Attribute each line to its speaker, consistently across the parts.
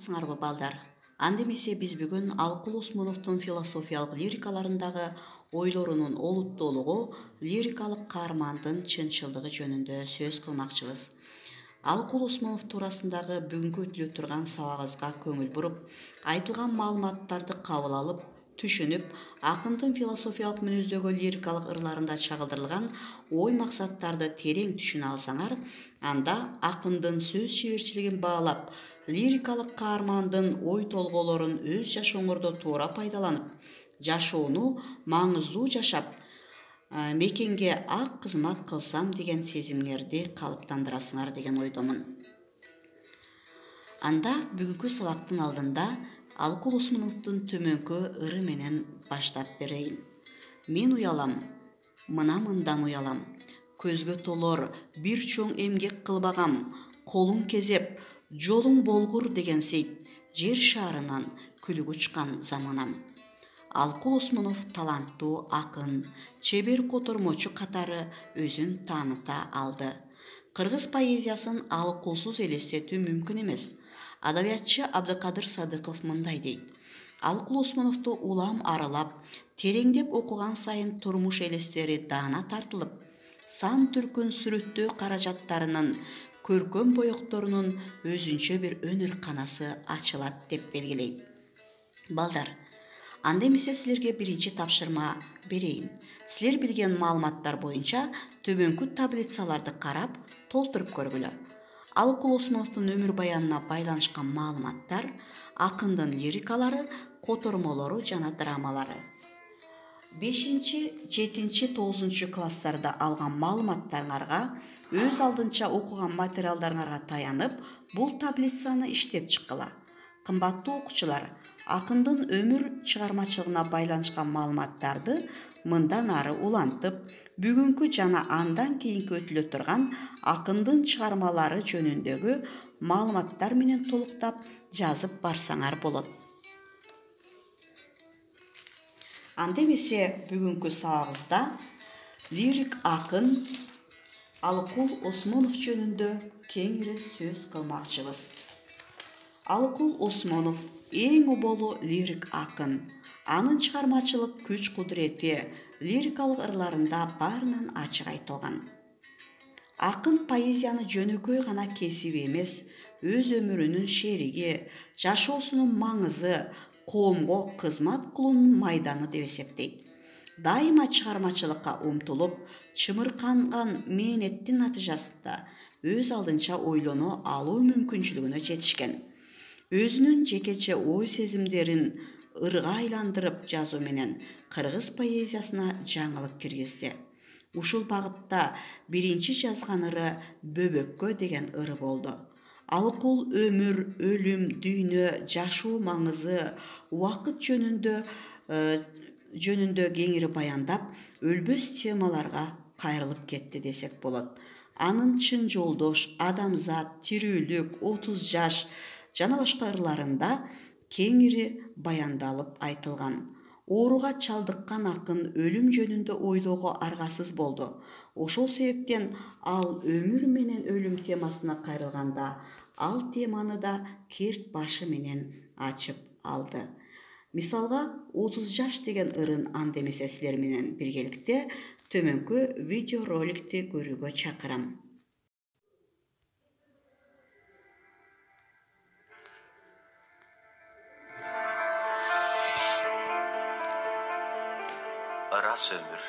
Speaker 1: саламатсыңарбы балдар? Анда эмесе биз бүгүн Алкул Осмоновдун философиялык лирикаларындагы ойлорунун олуттуулугу, лирикалык каармандын чынчылдыгы жөнүндө сөз кылмакчыбыз. Алкул Осмонов туурасындагы бүгүнкү өтүлө турган сабагыбызга көңүл буруп, айтылган маалыматтарды кабыл алып, түшүнүп, акындын философиялык мүнөздөгү лирикалык ырларында чагылдырылган ой максаттарды терең түшүнө алсаңар, анда акындын сөз чеберчилигин баалап, лирикалык каармандын ой толголорун өз жашооңордо туура пайдаланып, жашоону маңыздуу жашап, мекенге ак кызмат кылсам деген сезимңерди калыптандырасыңар деген ойдомун. Анда бүгүнкү сабактын алдында Алкул Осмоновдун төмөнкү ыры менен баштап берейин. Мен уялам, мына мындан уялам. Көзгө толор бир чоң эмгек кылбагам, колуң кезеп, жолуң болгур деген сейт, жер шарынан күлүп учкан заманам. Алкул Осмонов таланттуу акын, чебер котормочу катары өзүн тааныта алды. Кыргыз поэзиясын алкулсуз элестетүү мүмкүн эмес. Адабиятчы Абдыкадыр Садыков мындай дейт: Алкул Осмоновду улам аралап, тереңдеп окуган сайын турмуш элестери даана тартылып, сан түркүн сүрөттөө каражаттарынын, көркөм боекторунун өзүнчө бир өнөр канасы ачылат деп белгилейт. Балдар, анда эмесе силерге биринчи тапшырма берейин. Силер билген маалыматтар боюнча төмөнкү таблицаларды карап, толтуруп көргүлө. Алкул Осмоновдун өмүр баянына байланышкан маалыматтар, акындын лирикалары, котормолору жана драмалары. 5-7, 9 класстарда алган маалыматтарыңарга, өз алдынча окуган материалдарыңарга таянып, бул таблицаны иштеп чыккыла. Кымбаттуу окуучулар, акындын өмүр чыгармачылыгына байланышкан маалыматтарды мындан ары улантып, бүгүнкү жана андан кийинки өтүлө турган акындын чыгармалары жөнүндөгү маалыматтар менен толуктап жазып барсаңар болот. Анда эмесе бүгүнкү сабагыбызда лирик акын Алкул Осмонов жөнүндө кеңири сөз кылмакчыбыз. Алкул Осмонов эң оболу лирик акын. Анын чыгармачылык күч кудурети лирикалык ырларында баарынан ачык айтылган. Акын поэзияны жөнөкөй гана кесиби эмес, өз өмүрүнүн шериги, жашоосунун маңызы, коомго кызмат кылуунун майданы деп эсептейт. Дайыма чыгармачылыкка умтулуп, чымырканган мээнеттин натыйжасында өз алдынча ойлоно алуу мүмкүнчүлүгүнө жетишкен. Өзүнүн жекече ой сезимдерин ырга айландырып жазуу менен кыргыз поэзиясына жаңылык киргизди. Ушул багытта биринчи жазган ыры Бөбөккө деген ыры болду. Алкул өмүр, өлүм, дүйнө, жашоо маңызы, убакыт жөнүндө кеңири баяндап, өлбөс темаларга кайрылып кетти десек болот. Анын чын жолдош, адамзат, тирүүлүк, 30 жаш жана башка ырларында кеңири баяндалып айтылган. Ооруга чалдыккан акын өлүм жөнүндө ойлоого аргасыз болду. Ошол себептен ал өмүр менен өлүм темасына кайрылганда, ал теманы да керт башы менен ачып алды. Мисалга, 30 жаш деген ырын анда эмесе силер менен биргеликте төмөнкү видео роликти көрүүгө чакырам.
Speaker 2: Ырас өмүр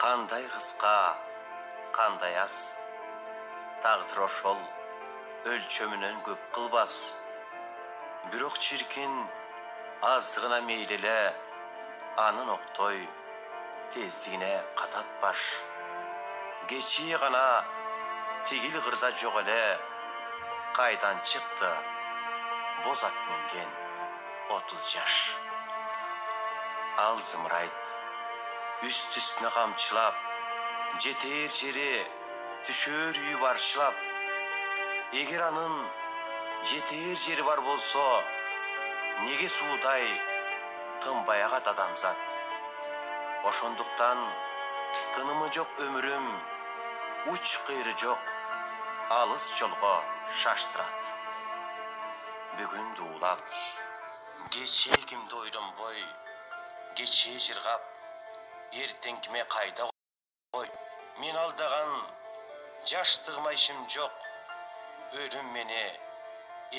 Speaker 2: кандай кыска, кандай аз, тагдыр ошол өлчөмүнөн көп кылбас. Бирок чиркин аздыгына мейли эле, анын октой тездигине катат баш. Кечии гана тигил кырда жок эле, кайдан чыкты боз ат минген 30 жаш. Ал зымырайт, үст-үстүнө камчылап, жетер жери, түшөр үйү барчылап. Эгер анын жетер жери бар болсо, неге суудай тынбай агат адамзат? Ошондуктан тынымы жок өмүрүм, уч кыйры жок, алыс жолго шаштырат. бүгүн дуулап, кечегимди ойронбой, кечээ жыргап, эртеңкиме кайда кой. Мен алдаган жаштыгыма ишим жок, өлүм мени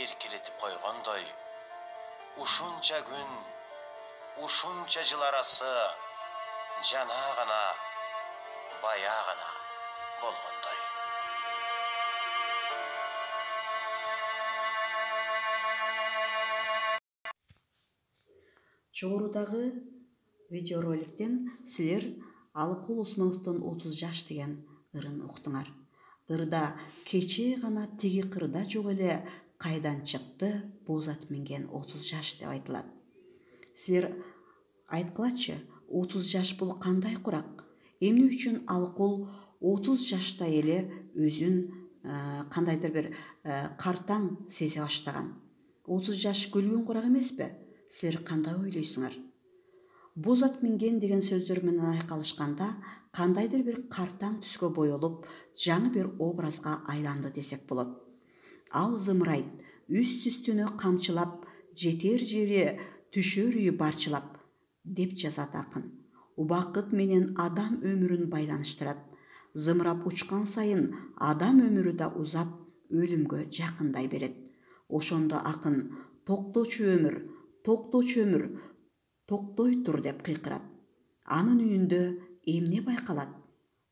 Speaker 2: эркелетип койгондой. Ушунча күн, ушунча жыл арасы жана гана, бая гана болгондой.
Speaker 1: Жогорудагы видеороликтен силер Алыкул Усмановдун 30 жаш деген ырын уктуңар. Ырда кечээ гана тиги кырда жок эле кайдан чыкты боз ат минген 30 жаш деп айтылат. Силер айткылачы, 30 жаш бул кандай курак? Эмне үчүн Алыкул 30 жашта эле өзүн кандайдыр бир картаң сезе баштаган? 30 жаш күлгөн курак эмеспи? Силер кандай ойлойсуңар? Боз ат минген деген сөздөр менен айкалышканда кандайдыр бир картаң түскө боелуп, жаңы бир образга айланды десек болот. Ал зымырайт, үст-үстүнө камчылап, жетер жери түшөр үйү барчылап, деп жазат акын. Убакыт менен адам өмүрүн байланыштырат. Зымырап учкан сайын адам өмүрү да узап, өлүмгө жакындай берет. Ошондо акын токточу өмүр, токточу өмүр, токтой тур деп кыйкырат. Анын үнүндө эмне байкалат?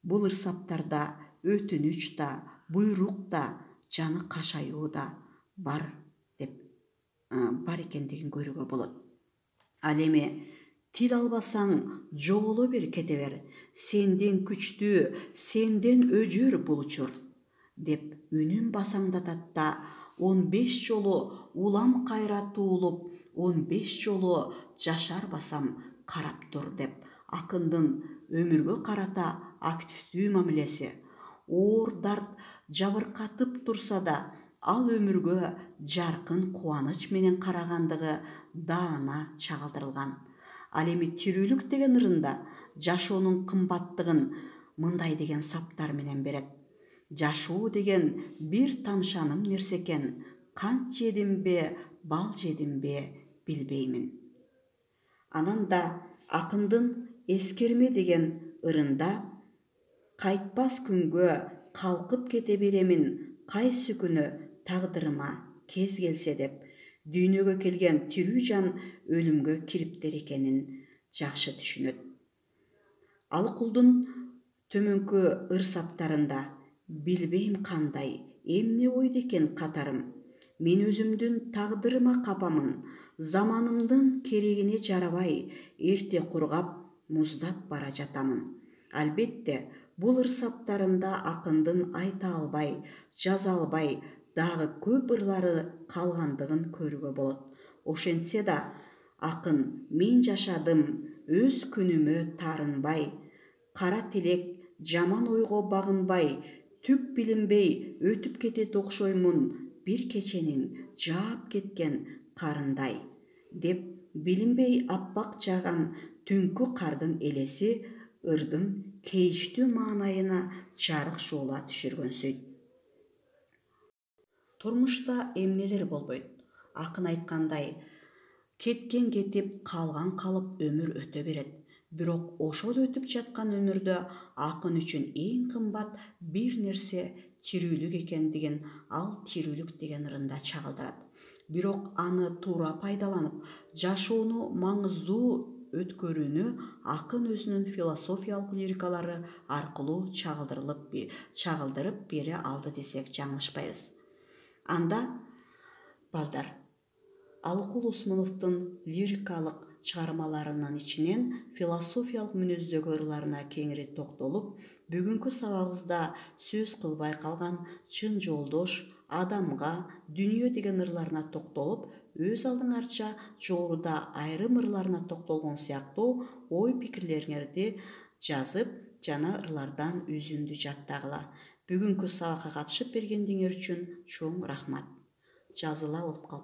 Speaker 1: Бул ырсаптарда өтүнүч да, буйрук да, жаны кашаюу да бар экендигин көрүүгө болот. Ал эми тил албасаң жоголо бер, кете бер. Сенден күчтүү, сенден өжөр бул учур деп үнүн басаңдатат да 15 жолу улам кайра туулуп, 15 жолу жашар басам карап тур деп акындын өмүргө карата активдүү мамилеси. Оор дарт жабыркатып турса да, ал өмүргө жаркын кубаныч менен карагандыгы даана чагылдырылган. Ал эми тирүүлүк деген ырында жашоонун кымбаттыгын мындай деген саптар менен берет. Жашоо деген бир тамшаным нерсе экен, кант жедимбе, бал жедимбе билбеймин. Анан да акындын эскерме деген ырында кайтпас күнгө калкып кете беремин, кайсы күнү тагдырыма кез келсе деп, дүйнөгө келген тирүү жан өлүмгө кириптер экенин жакшы түшүнөт. Алыкулдун төмөнкү ыр саптарында билбейм кандай, эмне ойду экен катарым, мен өзүмдүн тагдырыма капамын, заманымдын керегине жарабай, эрте кургап, муздап бара жатамын. Албетте, бул ыр саптарында акындын айта албай, жаза албай дагы көп ырлары калгандыгын көрүүгө болот. Ошентсе да, акын мен жашадым, өз күнүмө таарынбай, кара тилек жаман ойго багынбай, түк билинбей өтүп кетет окшоймун бир кеченин жаап кеткен карындай, деп билинбей аппак жааган түнкү кардын элеси ырдын кейиштүү маанайына жарык жуула түшүргөнсөйт. Турмушта эмнелер болбойт? Акын айткандай, кеткен кетип, калган калып өмүр өтө берет. Бирок ошол өтүп жаткан өмүрдө акын үчүн эң кымбат бир нерсе тирүүлүк экендигин ал тирүүлүк деген ырында чагылдырат. Бирок аны туура пайдаланып, жашоону маңыздуу өткөрүүнү акын өзүнүн философиялык лирикалары аркылуу чагылдырып бере алды десек жаңылышпайбыз. Анда, балдар, Алыкул Усмановдун лирикалык чыгармаларынын ичинен философиялык мүнөздөгү ырларына кеңири токтолуп, бүгүнкү сабагыбызда сөз кылбай калган чын жолдош, адамга, дүнүйө деген ырларына токтолуп, өз алдыңарча жогоруда айрым ырларына токтолгон сыяктуу ой пикирлериңерди жазып, жана ырлардан үзүндү жаттагыла. Бүгүнкү сабакка катышып бергендиңер үчүн чоң рахмат. Жазыла болуп калып.